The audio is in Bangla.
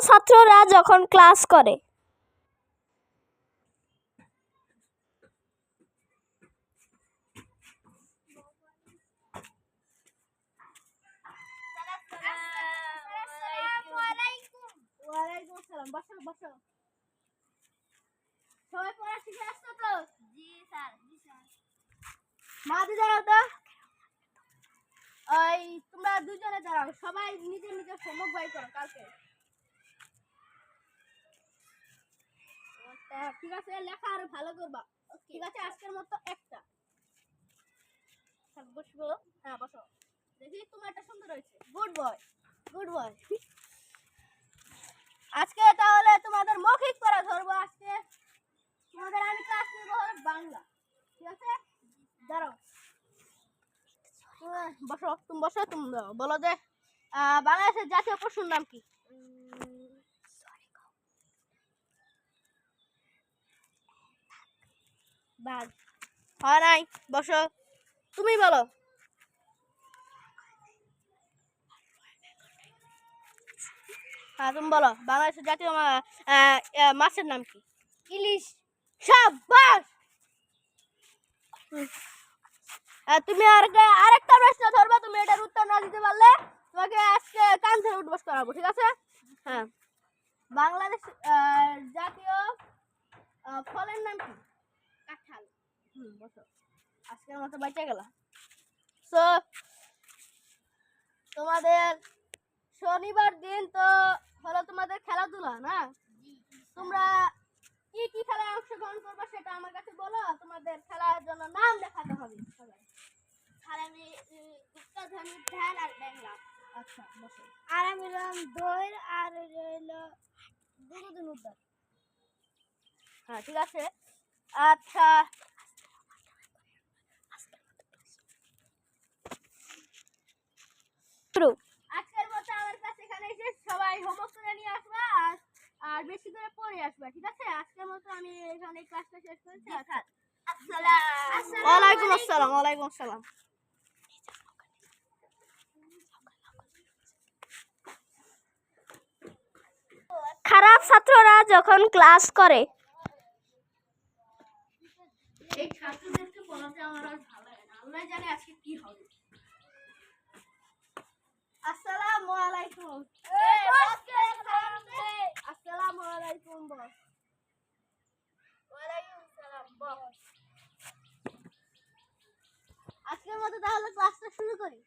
ছাত্ররা যখন ক্লাস করে। সবাই পড়া শিখে আসছো তো? জি স্যার, জি স্যার। মাঝে দাঁড়াও তো। ওই তোমরা দুজনে দাঁড়াও, সবাই নিজের নিজের হোমওয়ার্ক বাই করো কালকে। ঠিক আছে, লেখা আরো ভালো করবা। ঠিক আছে, আজকের মতো একটা বসবো। হ্যাঁ বসো, দেখি তোমারটা সুন্দর হয়েছে। Good boy, good boy. আজকে তাহলে তোমাদের মৌখিক পড়া ধরবো। আজকে তোমাদের আমি ক্লাস নেবো বাংলা। ঠিক আছে, দাঁড়াও, বসো। তুমি বসো, তুমি বলো যে বাংলাদেশের জাতীয় পশুর নাম কি? বাঘ। হয় নাই, বসো। তুমি বলো। হ্যাঁ তুমি বলো, বাংলাদেশের জাতীয় মাছের নাম কি? ইলিশ। শাবাশ। তুমি আরেকটা প্রশ্ন ধরবা, তুমি এটার উত্তর না দিতে পারলে তোমাকে আজকে কান ধরে উঠবস করাবো। ঠিক আছে? হ্যাঁ, বাংলাদেশ জাতীয় ফলের নাম কি? কাঁঠাল। বসো, আজকের মতো বাঁচা গেল। সো তোমাদের শনিবার দিন তো হলো তোমাদের খেলাধুলা না? তোমরা কি কি খেলায় অংশগ্রহণ করবে সেটা আমার কাছে বলো। তোমাদের খেলার জন্য নাম লেখাতে হবে সবাই। আর আমি গুপ্তধনী, ধ্যান আর ব্যাংলা। আচ্ছা বসো। আর আমি দৌড় আর রইলো উদ্ধার। হ্যাঁ ঠিক আছে। আচ্ছা, আজকের মতো আমার কাছে এখানে এসে সবাই হোমওয়ার্ক করে নিয়ে আসবা আর বেশি করে পড়ে আসবা। ঠিক আছে, আজকের মতো আমি এখানে ক্লাসটা শেষ করছি। ওয়ালাইকুম আসসালাম। ওয়ালাইকুম আসসালাম। খারাপ ছাত্ররা যখন ক্লাস করে। এই ছাত্রদেরকে পড়াতে আমার আর ভালো লাগে না, আল্লাহ জানে আজকে কি হবে। আসসালামু আলাইকুম। আসসালামু আলাইকুম বস। ওয়ালাইকুম সালাম বস। আজকের মতো তাহলে ক্লাসটা শুরু করি।